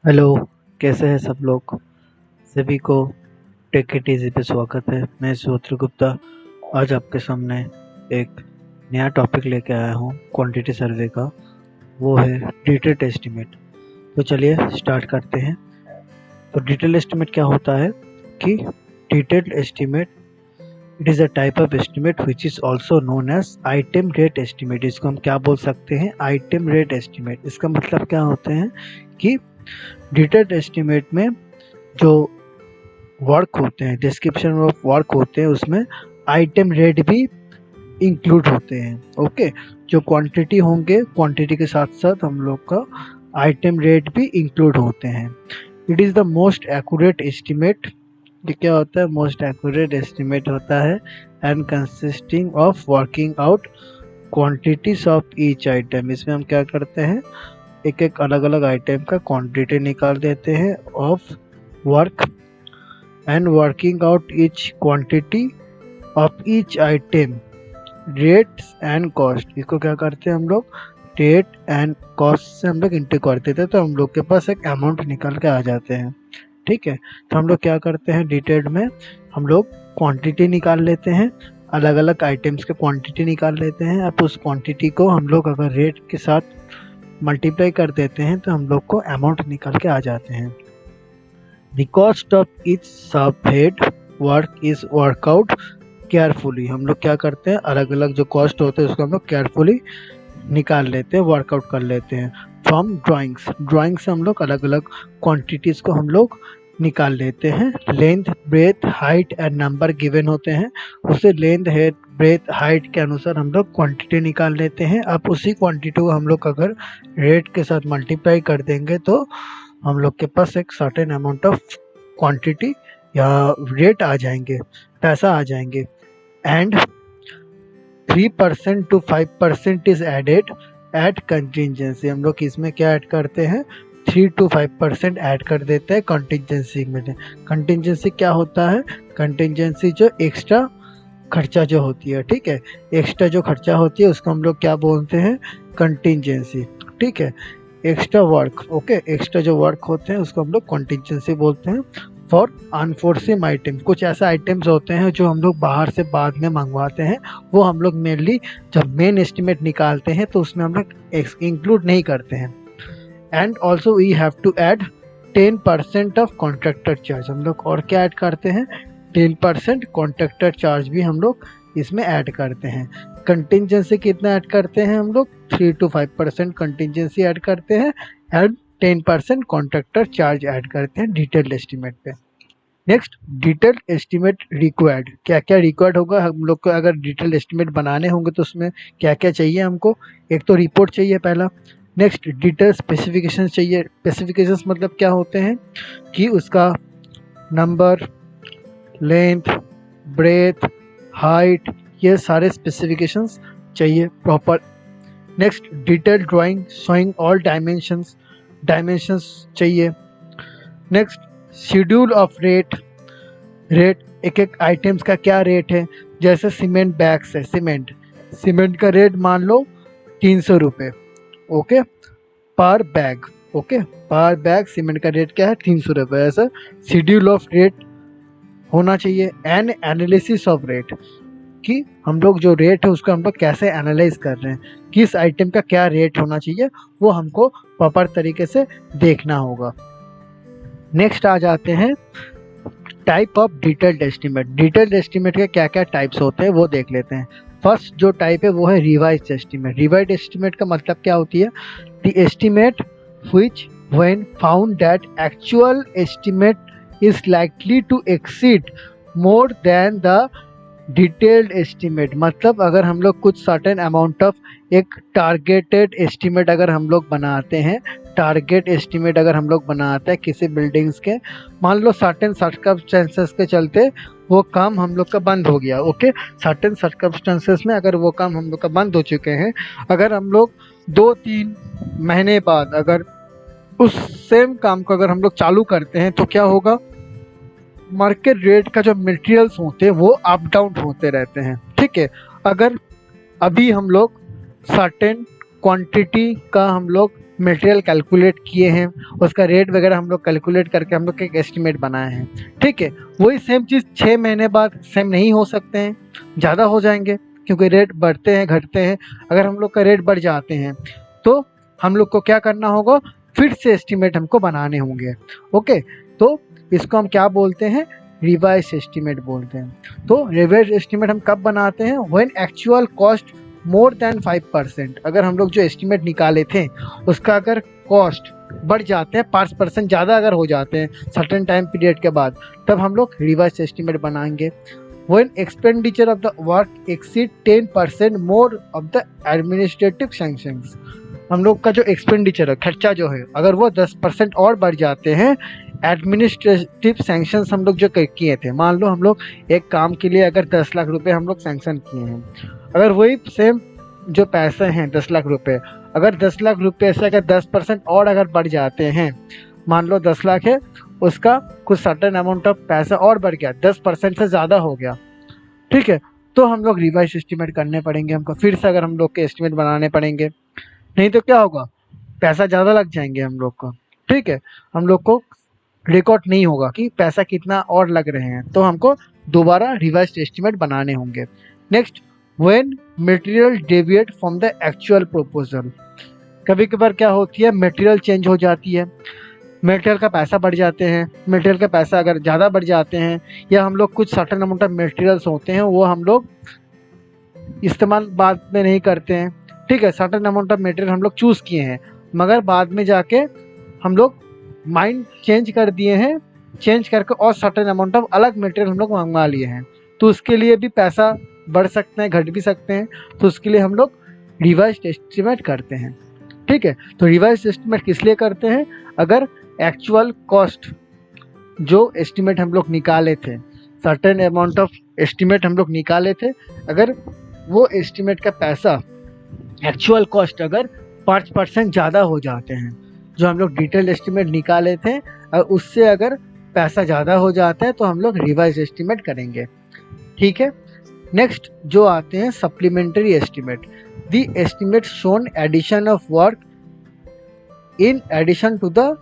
Hello. कैसे हैं सब लोग। सभी को टेक इट इजी पे स्वागत है। मैं सूत्र गुप्ता आज आपके सामने एक नया टॉपिक लेके आया हूँ क्वांटिटी सर्वे का। वो है डिटेल्ड एस्टिमेट। तो चलिए स्टार्ट करते हैं। तो डिटेल एस्टिमेट क्या होता है कि detailed estimate it is a type of estimate which is also known as item rate estimate. इसको हम क्या बोल सकते हैं, आइटम रेट एस्टिमेट। इसका मतलब क्या होते हैं कि डिटेल्ड एस्टिमेट में जो वर्क होते हैं, डिस्क्रिप्शन ऑफ वर्क होते हैं, उसमें आइटम रेट भी इंक्लूड होते हैं। ओके, जो क्वांटिटी होंगे क्वांटिटी के साथ साथ हम लोग का आइटम रेट भी इंक्लूड होते हैं। It is the most accurate estimate. ये क्या होता है, मोस्ट एक्यूरेट एस्टिमेट होता है and consisting of working out quantities of each item. इसमें हम क्या करते हैं, एक एक अलग अलग आइटम का क्वांटिटी निकाल देते हैं of work and working out each quantity of each item, rates and cost। इसको क्या करते हैं हम लोग, रेट एंड कॉस्ट से हम लोग इंटू कर देते हैं, तो हम लोग के पास एक अमाउंट निकल के आ जाते हैं। ठीक है, तो हम लोग क्या करते हैं, डिटेल्ड में हम लोग क्वांटिटी निकाल लेते हैं, अलग अलग आइटम्स के क्वांटिटी निकाल लेते हैं। अब उस क्वांटिटी को हम लोग अगर रेट के साथ मल्टीप्लाई कर देते हैं तो हम लोग को अमाउंट निकल के आ जाते हैं। The cost of each subhead work is work out carefully। हम लोग क्या करते हैं, अलग अलग जो कॉस्ट होते हैं उसको हम लोग केयरफुली निकाल लेते हैं, वर्कआउट कर लेते हैं। फ्रॉम ड्राइंग्स से हम लोग अलग अलग क्वांटिटीज को हम लोग निकाल लेते हैं। Length, breadth, height and number given होते हैं, उसे लेंथ, हेड, ब्रेथ, हाइट के अनुसार हम लोग क्वांटिटी निकाल लेते हैं। अब उसी क्वांटिटी को हम लोग अगर रेट के साथ मल्टीप्लाई कर देंगे तो हम लोग के पास एक सर्टेन अमाउंट ऑफ क्वांटिटी या रेट आ जाएंगे, पैसा आ जाएंगे। And 3% to 5% is added at contingency. हम लोग इसमें क्या ऐड करते हैं, 3 to 5% ऐड कर देते हैं कंटिजेंसी में। कंटिजेंसी क्या होता है, कंटिजेंसी जो एक्स्ट्रा खर्चा जो होती है, ठीक है, एक्स्ट्रा जो खर्चा होती है उसको हम लोग क्या बोलते हैं, कंटिजेंसी। ठीक है, एक्स्ट्रा वर्क, ओके, एक्स्ट्रा जो वर्क होते हैं उसको हम लोग कंटिजेंसी बोलते हैं। फॉर अनफोर्सिन आइटम, कुछ ऐसे आइटम्स होते हैं जो हम लोग बाहर से बाद में मंगवाते हैं, वो हम लोग मेनली जब मेन एस्टिमेट निकालते हैं तो उसमें हम लोग इंक्लूड नहीं करते हैं। And also we have to add 10% of contractor charge. हम लोग और क्या ऐड करते हैं, 10% कॉन्ट्रैक्टर चार्ज भी हम लोग इसमें ऐड करते हैं। कंटिजेंसी कितना ऐड करते हैं हम लोग, 3 to 5% कंटिजेंसी ऐड करते हैं एंड 10% कॉन्ट्रैक्टर चार्ज ऐड करते हैं डिटेल्ड एस्टिमेट पे। Next, detailed estimate required. क्या क्या रिक्वायर्ड होगा हम लोग को, अगर डिटेल्ड एस्टिमेट बनाने होंगे तो उसमें क्या क्या चाहिए हमको, एक तो रिपोर्ट चाहिए पहला। नेक्स्ट, डिटेल स्पेसिफिकेशन चाहिए। स्पेसिफिकेशंस मतलब क्या होते हैं कि उसका नंबर, लेंथ, ब्रेथ, हाइट, ये सारे स्पेसिफिकेशंस चाहिए proper. Next, detail drawing showing all dimensions चाहिए। नेक्स्ट, शेड्यूल ऑफ रेट, एक एक आइटम्स का क्या रेट है। जैसे सीमेंट बैग्स है, सीमेंट का रेट मान लो 300 रुपये, ओके, पर बैग। ओके, पर बैग सीमेंट का रेट क्या है, 300 रुपये। ऐसा शेड्यूल ऑफ रेट होना चाहिए। एंड एनालिसिस ऑफ रेट, कि हम लोग जो रेट है उसको हम लोग कैसे एनालाइज कर रहे हैं, किस आइटम का क्या रेट होना चाहिए, वो हमको प्रॉपर तरीके से देखना होगा। नेक्स्ट आ जाते हैं type of detailed estimate. Detailed estimate के क्या क्या टाइप्स होते हैं वो देख लेते हैं। फर्स्ट जो टाइप है वो है रिवाइज्ड एस्टिमेट। रिवाइज्ड एस्टिमेट का मतलब क्या होती है, the estimate which when found that actual estimate is likely to exceed more than the detailed estimate. मतलब अगर हम लोग कुछ सर्टेन अमाउंट ऑफ एक टारगेटेड एस्टिमेट अगर हम लोग बनाते हैं, टारगेट एस्टिमेट अगर हम लोग बनाते हैं किसी बिल्डिंग्स के, मान लो सर्टेन सर्कमस्टेंसेस के चलते वो काम हम लोग का बंद हो गया, ओके, सर्टेन सर्कमस्टेंसेस में अगर वो काम हम लोग का बंद हो चुके हैं, अगर हम लोग 2-3 महीने बाद अगर उस सेम काम को अगर हम लोग चालू करते हैं तो क्या होगा, मार्केट रेट का जो मटेरियल्स होते हैं वो अप डाउन होते रहते हैं। ठीक है, अगर अभी हम लोग सर्टेन क्वांटिटी का हम लोग मटेरियल कैलकुलेट किए हैं, उसका रेट वगैरह हम लोग कैलकुलेट करके हम लोग एक एस्टिमेट बनाए हैं। ठीक है, वही सेम चीज़ 6 महीने बाद सेम नहीं हो सकते हैं, ज़्यादा हो जाएंगे क्योंकि रेट बढ़ते हैं घटते हैं। अगर हम लोग का रेट बढ़ जाते हैं तो हम लोग को क्या करना होगा, फिर से एस्टिमेट हमको बनाने होंगे। ओके, तो इसको हम क्या बोलते हैं, रिवाइज एस्टिमेट बोलते हैं। तो रिवाइज एस्टिमेट हम कब बनाते हैं, when actual cost more than 5%। अगर हम लोग जो एस्टिमेट निकाले थे उसका अगर कॉस्ट बढ़ जाते हैं 5% ज़्यादा अगर हो जाते हैं सर्टेन टाइम पीरियड के बाद, तब हम लोग रिवाइज एस्टिमेट बनाएंगे। When expenditure of the work exceed 10% more of the administrative sanctions, हम लोग का जो एक्सपेंडिचर है, खर्चा जो है, अगर वो 10% और बढ़ जाते हैं, एडमिनिस्ट्रेटिव सैंक्शंस हम लोग जो किए थे, मान लो हम लोग एक काम के लिए अगर 10 लाख रुपए हम लोग सैंक्शन किए हैं, अगर वही सेम जो पैसे हैं 10 लाख रुपए, अगर 10 लाख रुपए से अगर 10% और अगर बढ़ जाते हैं, मान लो 10 लाख है, उसका कुछ सर्टेन अमाउंट ऑफ पैसा और बढ़ गया, 10% से ज़्यादा हो गया, ठीक है, तो हम लोग रिवाइज एस्टिमेट करने पड़ेंगे हमको, फिर से अगर हम लोग के एस्टिमेट बनाने पड़ेंगे। नहीं तो क्या होगा, पैसा ज़्यादा लग जाएंगे हम लोग को। ठीक है, हम लोग को रिकॉर्ड नहीं होगा कि पैसा कितना और लग रहे हैं, तो हमको दोबारा रिवाइज एस्टिमेट बनाने होंगे। Next, when material deviate from the actual proposal. कभी कभार क्या होती है, मटेरियल चेंज हो जाती है, मटेरियल का पैसा बढ़ जाते हैं, मटेरियल का पैसा अगर ज़्यादा बढ़ जाते हैं, या हम लोग कुछ सर्टेन अमाउंट ऑफ मटेरियल्स होते हैं वो हम लोग इस्तेमाल बाद में नहीं करते हैं। ठीक है, सर्टेन अमाउंट ऑफ मटेरियल हम लोग चूज़ किए हैं, मगर बाद में जाके हम लोग माइंड चेंज कर दिए हैं, चेंज करके और सर्टेन अमाउंट ऑफ अलग मटेरियल हम लोग मंगवा लिए हैं, तो उसके लिए भी पैसा बढ़ सकते हैं, घट भी सकते हैं, तो उसके लिए हम लोग रिवाइज एस्टिमेट करते हैं। ठीक है, तो रिवाइज एस्टिमेट किस लिए करते हैं, अगर एक्चुअल कॉस्ट जो एस्टिमेट हम लोग निकाले थे, सर्टेन अमाउंट ऑफ एस्टिमेट हम लोग निकाले थे, अगर वो एस्टिमेट का पैसा एक्चुअल कॉस्ट अगर 5% ज़्यादा हो जाते हैं, जो हम लोग डिटेल एस्टिमेट निकाले थे, और उससे अगर पैसा ज़्यादा हो जाता है तो हम लोग रिवाइज एस्टिमेट करेंगे। ठीक है, नेक्स्ट जो आते हैं supplementary estimate. The estimate shown addition of work in addition to the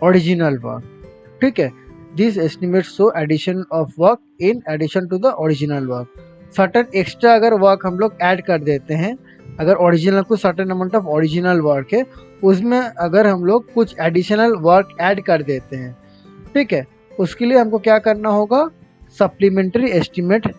original work. ठीक है, this estimate show addition of work in addition to the original work. Certain extra अगर work हम लोग ऐड कर देते हैं, अगर ओरिजिनल को certain amount of original work है, उसमें अगर हम लोग कुछ एडिशनल वर्क ऐड कर देते हैं, ठीक है, उसके लिए हमको क्या करना होगा, सप्लीमेंट्री एस्टिमेट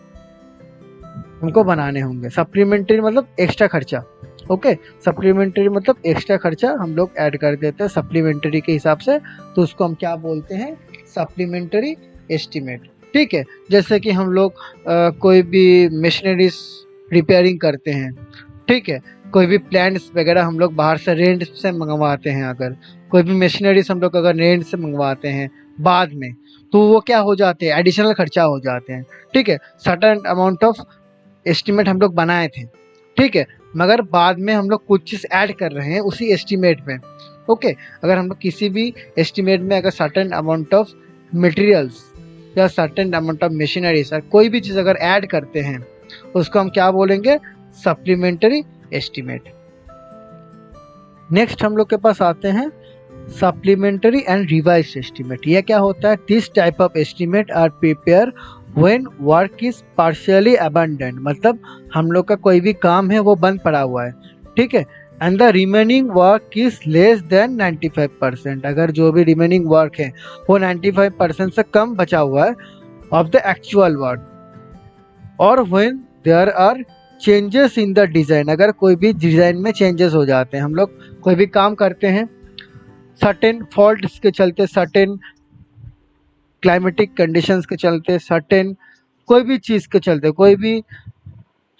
हमको बनाने होंगे। सप्लीमेंट्री मतलब एक्स्ट्रा खर्चा। ओके, सप्लीमेंट्री मतलब एक्स्ट्रा खर्चा हम लोग ऐड कर देते हैं सप्लीमेंट्री के हिसाब से, तो उसको हम क्या बोलते हैं, सप्लीमेंट्री एस्टिमेट। ठीक है, जैसे कि हम लोग कोई भी मशीनरीज रिपेयरिंग करते हैं, ठीक है, कोई भी प्लांट्स वगैरह हम लोग बाहर से रेंट से मंगवाते हैं, अगर कोई भी मशीनरीज हम लोग अगर रेंट से मंगवाते हैं बाद में, तो वो क्या हो जाते हैं, एडिशनल खर्चा हो जाते हैं। ठीक है, सर्टेन अमाउंट ऑफ एस्टिमेट हम लोग बनाए थे, ठीक है, मगर बाद में हम लोग कुछ चीज़ ऐड कर रहे हैं उसी एस्टिमेट में। ओके, अगर हम लोग किसी भी एस्टिमेट में अगर सर्टेन अमाउंट ऑफ मटेरियल्स या सर्टेन अमाउंट ऑफ मशीनरीज या कोई भी चीज़ अगर ऐड करते हैं, उसको हम क्या बोलेंगे, सप्लीमेंट्री एस्टिमेट। नेक्स्ट हम लोग के पास आते हैं सप्लीमेंट्री एंड रिवाइज एस्टिमेट। यह क्या होता है, this type of estimate are prepare when work is partially abundant, मतलब हम लोग का कोई भी काम है वो बंद पड़ा हुआ है, ठीक है, and the remaining work is less than 95%, अगर जो भी रिमेनिंग वर्क है वो 95% से कम बचा हुआ है ऑफ द एक्चुअल वर्क, और when there are changes in the design, अगर कोई भी डिज़ाइन में चेंजेस हो जाते हैं, हम लोग कोई भी काम करते हैं सर्टेन फॉल्ट्स के चलते, सर्टेन क्लाइमेटिक कंडीशंस के चलते, सर्टेन कोई भी चीज़ के चलते, कोई भी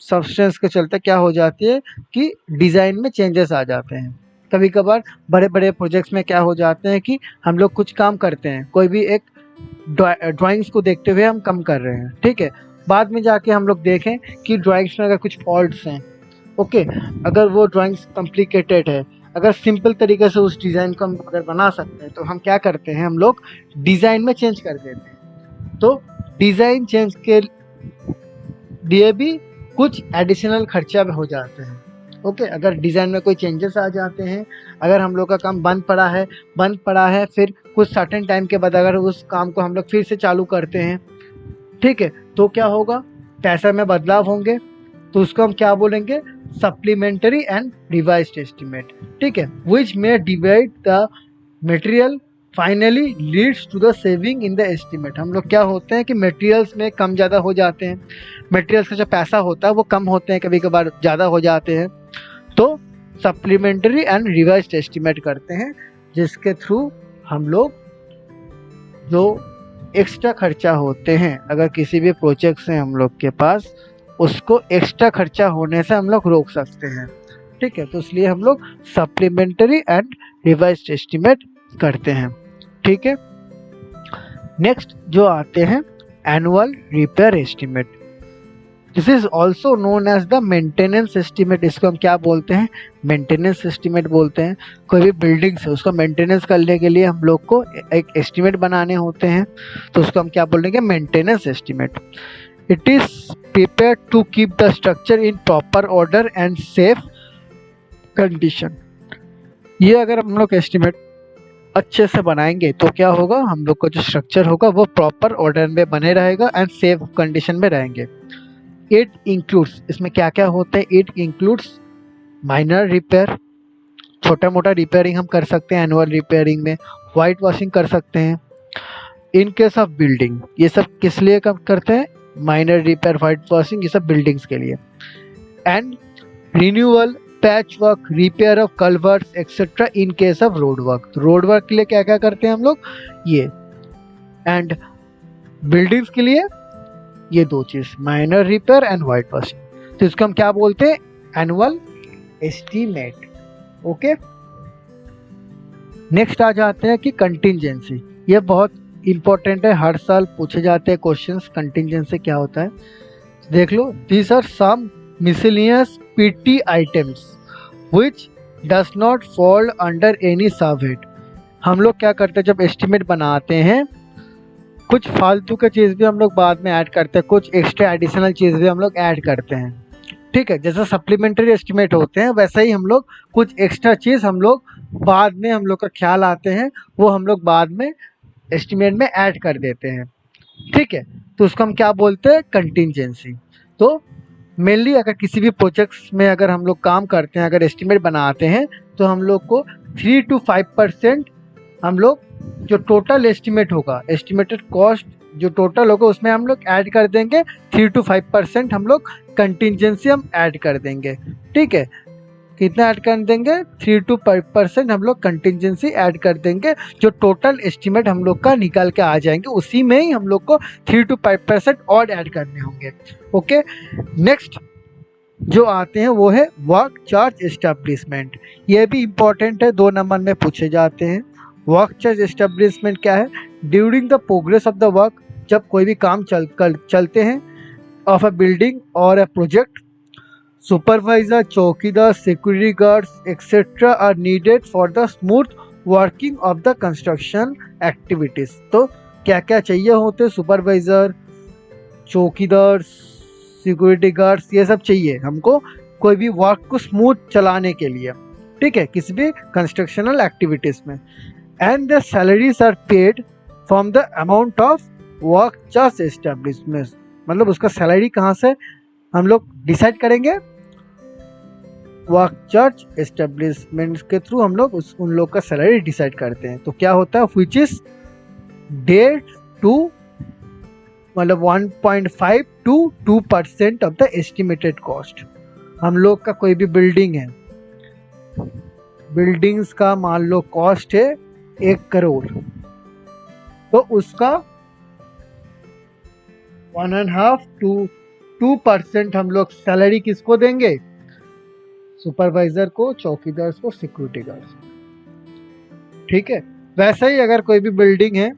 सब्सटेंस के चलते क्या हो जाती है कि डिज़ाइन में चेंजेस आ जाते हैं। कभी कभार बड़े बड़े प्रोजेक्ट्स में क्या हो जाते हैं कि हम लोग कुछ काम करते हैं, कोई भी एक ड्राइंग्स को देखते हुए हम कम कर रहे हैं, ठीक है, बाद में जाके हम लोग देखें कि ड्राइंग्स में अगर कुछ फॉल्ट्स हैं, ओके, अगर वो ड्राइंग्स कॉम्प्लिकेटेड है, अगर सिंपल तरीके से उस डिज़ाइन को हम अगर बना सकते हैं, तो हम क्या करते हैं, हम लोग डिज़ाइन में चेंज कर देते हैं। तो डिज़ाइन चेंज के लिए भी कुछ एडिशनल खर्चा हो जाते हैं, ओके, अगर डिज़ाइन में कोई चेंजेस आ जाते हैं, अगर हम लोग का काम बंद पड़ा है, फिर कुछ सर्टेन टाइम के बाद अगर उस काम को हम लोग फिर से चालू करते हैं, ठीक है, तो क्या होगा, पैसा में बदलाव होंगे, तो उसको हम क्या बोलेंगे, सप्लीमेंट्री एंड रिवाइज्ड एस्टीमेट, ठीक है, which may divide the material finally leads to the saving in the estimate. हम लोग क्या होते हैं कि मटेरियल्स में कम ज़्यादा हो जाते हैं, मटेरियल्स का जो पैसा होता है वो कम होते हैं, कभी कभार ज़्यादा हो जाते हैं, तो सप्लीमेंट्री एंड रिवाइज्ड एस्टीमेट करते हैं, जिसके थ्रू हम लोग जो एक्स्ट्रा खर्चा होते हैं, अगर किसी भी प्रोजेक्ट से हम लोग के पास, उसको एक्स्ट्रा खर्चा होने से हम लोग रोक सकते हैं, ठीक है, तो इसलिए हम लोग सप्लीमेंट्री एंड रिवाइज्ड एस्टीमेट करते हैं, ठीक है। नेक्स्ट जो आते हैं annual repair estimate, this is also known as the maintenance estimate. इसको हम क्या बोलते हैं, मेंटेनेंस एस्टीमेट बोलते हैं। कोई भी बिल्डिंग से उसको मेंटेनेंस करने के लिए हम लोग को एक एस्टीमेट बनाने होते हैं, तो उसको हम क्या बोलेंगे, maintenance estimate. It is prepared to keep the structure in proper order and safe condition. ये अगर हम लोग एस्टीमेट अच्छे से बनाएंगे तो क्या होगा, हम लोग का जो स्ट्रक्चर होगा वो प्रॉपर ऑर्डर में बने रहेगा एंड सेफ कंडीशन में रहेंगे। इट इंक्लूड्स, इसमें क्या क्या होता है, इट इंक्लूड्स माइनर रिपेयर, छोटा मोटा रिपेयरिंग हम कर सकते हैं एनुअल रिपेयरिंग में, वाइट वॉशिंग कर सकते हैं। इन केस ऑफ बिल्डिंग, ये सब किस लिए कम करते हैं, माइनर रिपेयर, वाइट वॉशिंग, ये सब बिल्डिंग्स के लिए। And renewal, patch work, repair of culverts etcetera in case of road work. Road work के लिए क्या क्या करते हैं हम लोग, ये, एंड बिल्डिंग्स के लिए ये दो चीज, minor repair and white washing. तो इसको हम क्या बोलते हैं, एनुअल एस्टीमेट। ओके, नेक्स्ट आ जाते हैं कि कंटिंजेंसी। ये बहुत इंपॉर्टेंट है, हर साल पूछे जाते हैं क्वेश्चंस, कंटिंजेंसी क्या होता है, देख लो। These are some miscellaneous PT items which does not fall under any subhead. हम लोग क्या करते हैं, जब एस्टीमेट बनाते हैं, कुछ फालतू का चीज़ भी हम लोग बाद में ऐड करते हैं, कुछ एक्स्ट्रा एडिशनल चीज़ भी हम लोग ऐड करते हैं, ठीक है। जैसे सप्लीमेंट्री एस्टीमेट होते हैं, वैसा ही हम लोग कुछ एक्स्ट्रा चीज़ हम लोग बाद में, हम लोग का ख्याल आते हैं, वो हम लोग बाद में एस्टीमेट में ऐड कर देते हैं, ठीक है। तो उसको हम क्या बोलते हैं, कंटिंजेंसी। तो मेनली अगर किसी भी प्रोजेक्ट्स में अगर हम लोग काम करते हैं, अगर एस्टीमेट बनाते हैं, तो हम लोग को 3 to 5% हम लोग जो टोटल एस्टीमेट होगा, एस्टिमेटेड कॉस्ट जो टोटल होगा, उसमें हम लोग ऐड कर देंगे 3 to 5% हम लोग कंटिंजेंसी हम ऐड कर देंगे, ठीक है। कितना ऐड कर देंगे, 3 to 5% हम लोग कंटिंजेंसी ऐड कर देंगे, जो टोटल एस्टीमेट हम लोग का निकाल के आ जाएंगे, उसी में ही हम लोग को 3 to 5% और ऐड करने होंगे। ओके, नेक्स्ट जो आते हैं वो है वर्क चार्ज एस्टेब्लिशमेंट। ये भी इम्पोर्टेंट है, 2 नंबर में पूछे जाते हैं। वर्क चार्ज एस्टेब्लिशमेंट क्या है, during the progress of the work, जब कोई भी काम चलते हैं ऑफ अ बिल्डिंग और अ प्रोजेक्ट, सुपरवाइजर, चौकीदार, security guards etcetera are needed for the smooth working of the construction activities. तो क्या क्या चाहिए होते हैं, सुपरवाइजर, चौकीदार, सिक्योरिटी गार्ड्स, ये सब चाहिए हमको कोई भी वर्क को स्मूथ चलाने के लिए, ठीक है, किसी भी कंस्ट्रक्शनल एक्टिविटीज में। And the salaries are paid from the amount of work charge establishment. मतलब उसका सैलरी कहाँ से हम लोग डिसाइड करेंगे, वर्क चार्ज एस्टेब्लिशमेंट के थ्रू हम लोग उन लोग का सैलरी डिसाइड करते हैं। तो क्या होता है, व्हिच इज डेट टू, मतलब 1.5 to 2% of the estimated cost. हम लोग का कोई भी बिल्डिंग है, बिल्डिंग्स का मान लो कॉस्ट है 1 करोड़, तो उसका 1.5 to 2% हम लोग सैलरी किसको देंगे, सुपरवाइजर को, चौकीदार को, सिक्योरिटी गार्ड्स, ठीक है। वैसे ही अगर कोई भी बिल्डिंग है,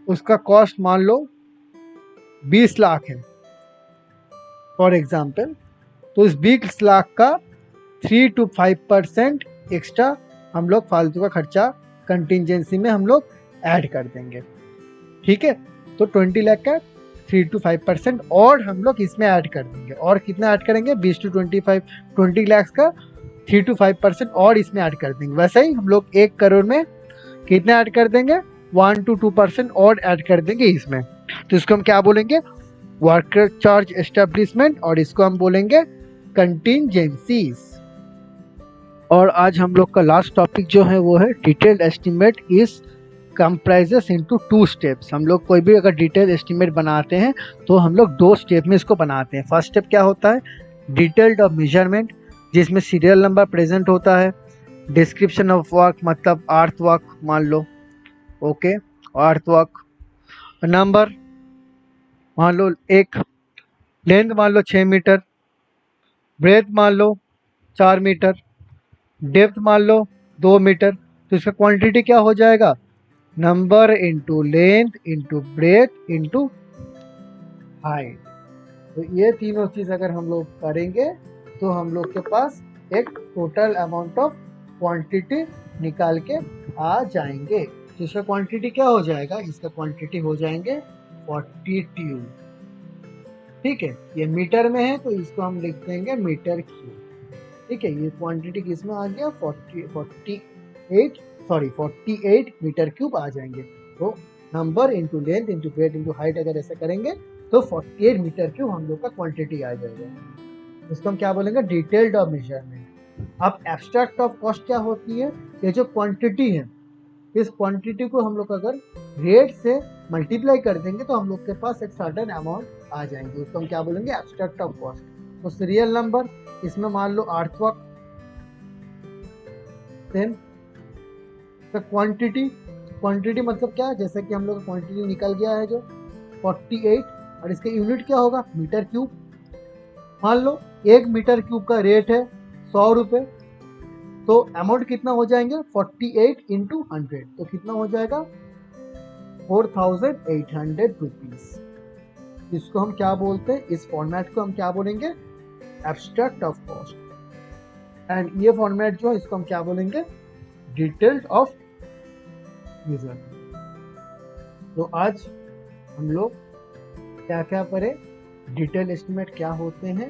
उसका कॉस्ट मान लो 20 लाख है फॉर एग्जाम्पल, तो इस 20 लाख का 3 to 5% एक्स्ट्रा हम लोग फालतू का खर्चा कंटिंजेंसी में हम लोग ऐड कर देंगे, ठीक है। तो 20 लाख का 3 to 5% और हम लोग इसमें ऐड कर देंगे। और कितना ऐड करेंगे? 20 to 25 20 लाख का 3 to 5% और इसमें ऐड कर देंगे। वैसे ही हम लोग 1 करोड़ में कितना ऐड कर देंगे? 1 to 2% और ऐड कर देंगे इसमें। तो इसको हम क्या बोलेंगे? वर्कर चार्ज एस्टेब्लिशमेंट, और इसको हम बोलेंगे कंटिंजेंसीज। और आज हम लोग का लास्ट टॉपिक जो है वो है detailed estimate is comprises into 2 steps. हम लोग कोई भी अगर डिटेल एस्टिमेट बनाते हैं तो हम लोग 2 स्टेप में इसको बनाते हैं। फर्स्ट स्टेप क्या होता है? डिटेल्ड ऑफ मेजरमेंट, जिसमें सीरियल नंबर प्रेजेंट होता है। डिस्क्रिप्शन ऑफ वर्क मतलब अर्थ वर्क मान लो, ओके, अर्थ वर्क। नंबर मान लो 1, लेंथ मान लो 6 मीटर, ब्रेथ मान लो 4 मीटर, डेप्थ मान लो 2 मीटर। तो इसका क्वांटिटी क्या हो जाएगा? Number into length into breadth into height. तो ये तीनों चीज अगर हम लोग करेंगे तो हम लोग के पास एक टोटल अमाउंट ऑफ क्वांटिटी निकाल के आ जाएंगे। तो इसका क्वांटिटी क्या हो जाएगा? इसका क्वांटिटी हो जाएंगे 40 ट्यूब। ठीक है, ये मीटर में है तो इसको हम लिख देंगे मीटर क्यूब। ठीक है, ये क्वांटिटी किस में आ गया? 48 मीटर क्यूब आ जाएंगे। तो number into length into breadth into height अगर ऐसा करेंगे तो 48 मीटर क्यूब हम लोग का क्वांटिटी आ जाएगा। इसको हम क्या बोलेंगे? Detailed of measurement. अब एब्स्ट्रैक्ट ऑफ कॉस्ट क्या होती है? ये जो क्वांटिटी है, इस क्वांटिटी को हम लोग अगर रेट से मल्टीप्लाई कर देंगे तो हम लोग के पास एक सर्टेन अमाउंट आ जाएंगे। उसको हम क्या बोलेंगे? Abstract of cost. तो सीरियल नंबर, इसमें मान लो अर्थवर्क, देन क्वांटिटी मतलब क्या? जैसे कि हम लोग का क्वांटिटी निकल गया है जो 48, और इसका यूनिट क्या होगा? Metre cube. मान लो 1 मीटर क्यूब का रेट है 100 रुपए, तो अमाउंट कितना हो जाएंगे? 48 इंटू 100, तो कितना हो जाएगा? 4800 रुपीज। इसको हम क्या बोलते हैं? इस फॉर्मेट को हम क्या बोलेंगे? Abstract of cost. एंड ये फॉर्मेट जो है इसको हम क्या बोलेंगे? Detailed of measurement. तो आज हम लोग क्या क्या पढ़े? डिटेल एस्टिमेट क्या होते हैं,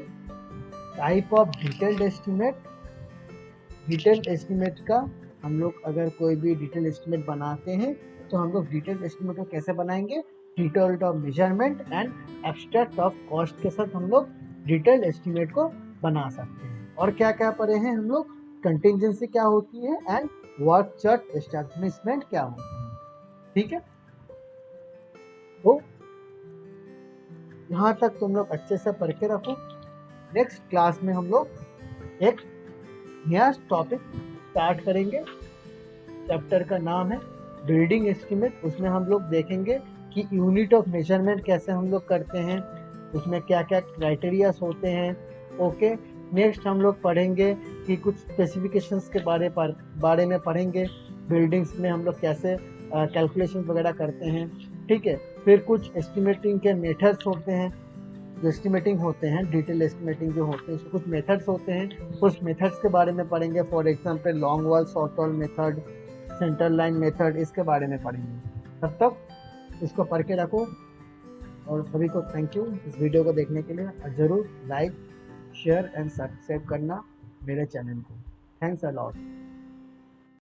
type of detailed estimate. Detail estimate का हम लोग अगर कोई भी डिटेल एस्टिमेट बनाते हैं तो हम लोग डिटेल एस्टिमेट को कैसे बनाएंगे? Detailed of measurement and abstract of cost के साथ हम लोग डिटेल एस्टिमेट को बना सकते हैं। और क्या क्या पढ़े हैं हम लोग? कंटिंजेंसी क्या होती है एंड वर्क चार्ट एस्टैब्लिशमेंट क्या होती है। ठीक है, तो यहाँ तक तुम लोग अच्छे से पढ़ के रखो। नेक्स्ट क्लास में हम लोग एक नया टॉपिक स्टार्ट करेंगे। चैप्टर का नाम है बिल्डिंग एस्टिमेट। उसमें हम लोग देखेंगे कि यूनिट ऑफ मेजरमेंट कैसे हम लोग करते हैं, उसमें क्या क्या क्राइटेरियाज होते हैं। ओके, नेक्स्ट हम लोग पढ़ेंगे कि कुछ स्पेसिफिकेशंस के बारे में पढ़ेंगे। बिल्डिंग्स में हम लोग कैसे कैलकुलेशन वगैरह करते हैं। ठीक है, फिर कुछ एस्टिमेटिंग के मेथड्स होते हैं, जो एस्टिमेटिंग होते हैं, डिटेल एस्टिमेटिंग जो होते हैं, उसके कुछ मेथड्स होते हैं। उस मेथड्स के बारे में पढ़ेंगे। For example long wall, short wall method, centre line method, इसके बारे में पढ़ेंगे। तब तक इसको पढ़ के रखो। और सभी को थैंक यू इस वीडियो को देखने के लिए। और ज़रूर लाइक, शेयर एंड सब्सक्राइब करना मेरे चैनल को। Thanks a lot.